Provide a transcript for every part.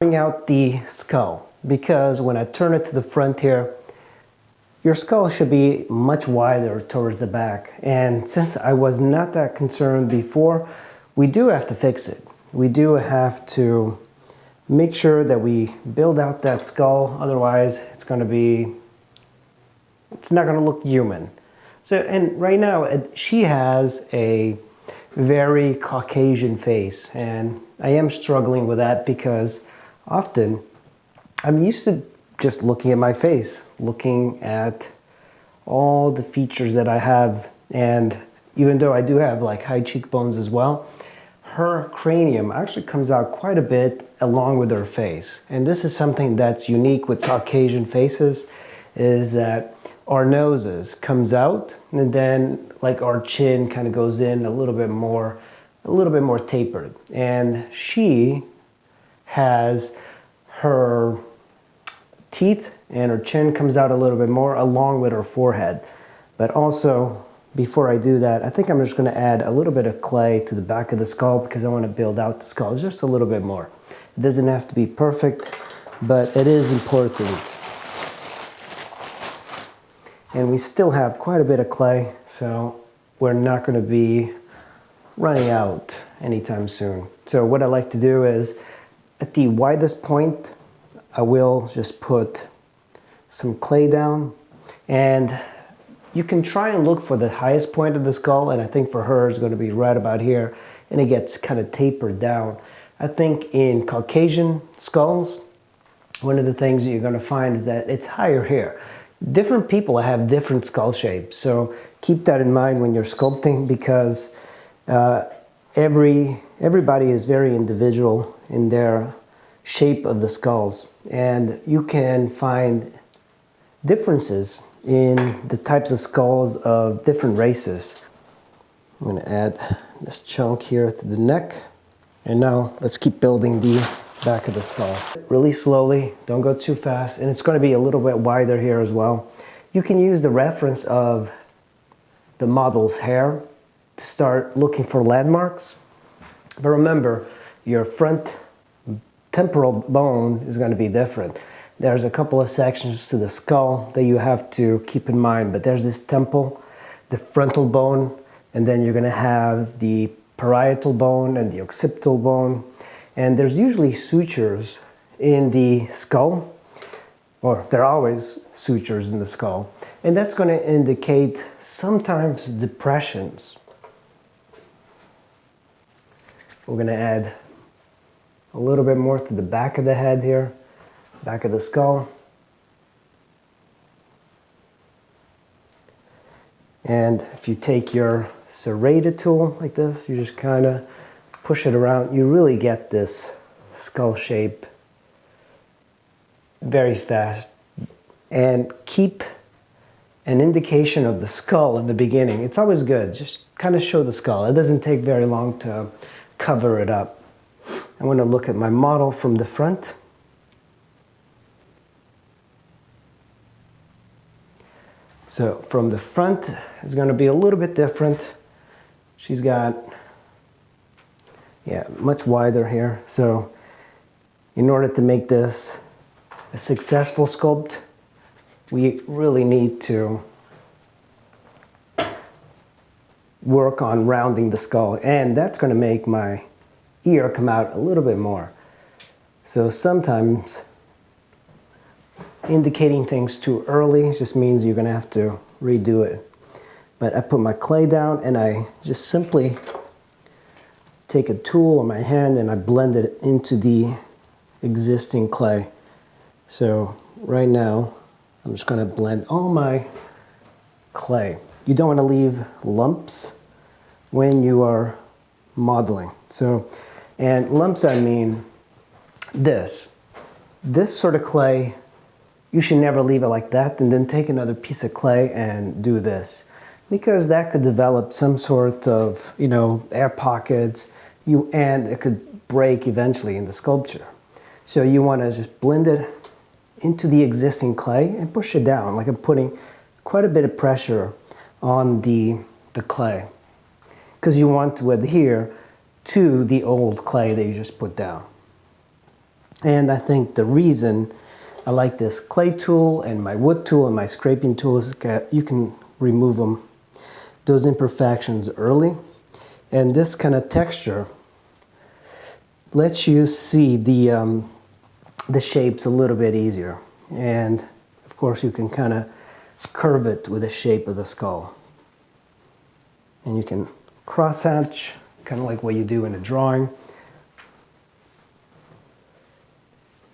Bring out the skull, because when I turn it to the front here, your skull should be much wider towards the back. And since I was not that concerned before, we do have to fix it. We do have to make sure that we build out that skull, otherwise it's not going to look human. So, and right now she has a very Caucasian face, and I am struggling with that because often I'm used to just looking at my face, looking at all the features that I have, and even though I do have like high cheekbones as well, her cranium actually comes out quite a bit along with her face. And this is something that's unique with Caucasian faces, is that our noses comes out and then like our chin kind of goes in a little bit more tapered. And she has her teeth and her chin comes out a little bit more along with her forehead. But also, before I do that, I think I'm just going to add a little bit of clay to the back of the skull because I want to build out the skull just a little bit more. It doesn't have to be perfect, but it is important. And we still have quite a bit of clay, so we're not going to be running out anytime soon. So what I like to do is, at the widest point, I will just put some clay down, and you can try and look for the highest point of the skull, and I think for her it's going to be right about here, and it gets kind of tapered down. I think in Caucasian skulls, one of the things that you're going to find is that it's higher here. Different people have different skull shapes, so keep that in mind when you're sculpting, because everybody is very individual in their shape of the skulls, and you can find differences in the types of skulls of different races. I'm going to add this chunk here to the neck, and now let's keep building the back of the skull. Really slowly, don't go too fast, and it's going to be a little bit wider here as well. You can use the reference of the model's hair to start looking for landmarks, but remember, your front temporal bone is going to be different. There's a couple of sections to the skull that you have to keep in mind, but there's this temple, the frontal bone, and then you're going to have the parietal bone and the occipital bone. And there's usually sutures in the skull, or there are always sutures in the skull, and that's going to indicate sometimes depressions. We're going to add a little bit more to the back of the head here, back of the skull. And if you take your serrated tool like this, you just kind of push it around, you really get this skull shape very fast. And keep an indication of the skull in the beginning. It's always good, just kind of show the skull. It doesn't take very long to cover it up. I'm going to look at my model from the front. So from the front, it's going to be a little bit different. She's got, much wider here. So in order to make this a successful sculpt, we really need to work on rounding the skull, and that's going to make my ear come out a little bit more. So sometimes indicating things too early just means you're going to have to redo it. But I put my clay down and I just simply take a tool in my hand and I blend it into the existing clay. So right now I'm just going to blend all my clay. You don't want to leave lumps when you are modeling. So, and lumps, I mean this sort of clay, you should never leave it like that and then take another piece of clay and do this, because that could develop some sort of, air pockets, and it could break eventually in the sculpture. So you want to just blend it into the existing clay and push it down, like I'm putting quite a bit of pressure on the clay, because you want to adhere to the old clay that you just put down. And I think the reason I like this clay tool and my wood tool and my scraping tool is that you can remove them, those imperfections early. And this kind of texture lets you see the shapes a little bit easier. And of course you can kind of curve it with the shape of the skull. And you can cross hatch, kind of like what you do in a drawing.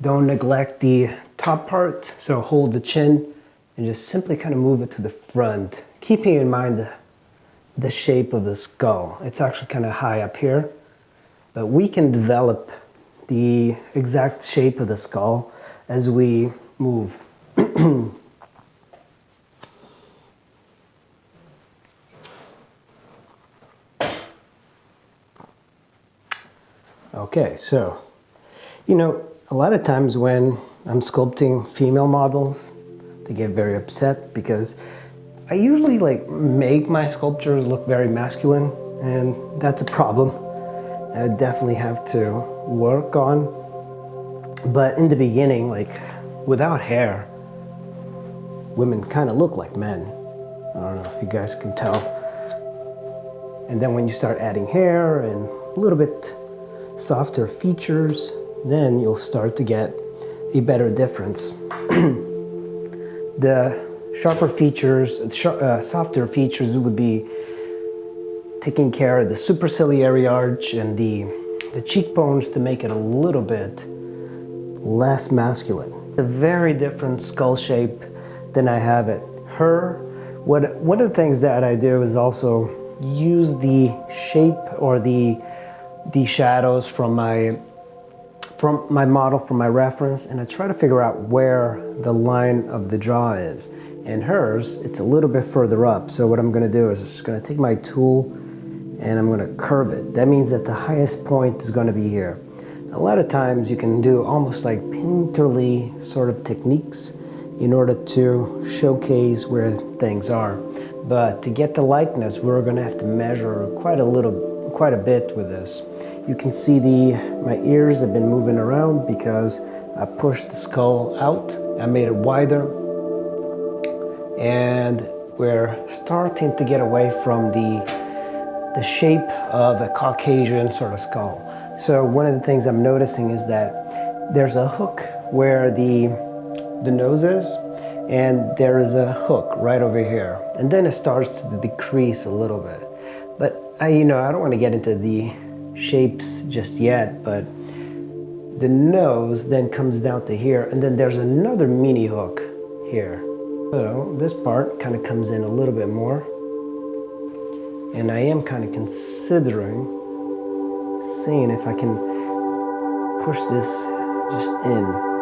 Don't neglect the top part, so hold the chin and just simply kind of move it to the front, keeping in mind the shape of the skull. It's actually kind of high up here, but we can develop the exact shape of the skull as we move. Okay, so, you know, a lot of times when I'm sculpting female models, they get very upset because I usually like make my sculptures look very masculine, and that's a problem I definitely have to work on. But in the beginning, like without hair, women kind of look like men. I don't know if you guys can tell. And then when you start adding hair and a little bit softer features, then you'll start to get a better difference. The sharper features, softer features would be taking care of the superciliary arch and the cheekbones to make it a little bit less masculine. A very different skull shape than I have it. One of the things that I do is also use the shape or the shadows from my model, from my reference, and I try to figure out where the line of the jaw is. And hers, it's a little bit further up. So what I'm gonna do is just gonna take my tool and I'm gonna curve it. That means that the highest point is gonna be here. A lot of times you can do almost like painterly sort of techniques in order to showcase where things are. But to get the likeness, we're gonna have to measure quite a bit with this. You can see my ears have been moving around because I pushed the skull out. I made it wider. And we're starting to get away from the shape of a Caucasian sort of skull. So one of the things I'm noticing is that there's a hook where the nose is, and there is a hook right over here. And then it starts to decrease a little bit. But I don't want to get into the shapes just yet, but the nose then comes down to here, and then there's another mini hook here. So this part kind of comes in a little bit more, and I am kind of considering seeing if I can push this just in.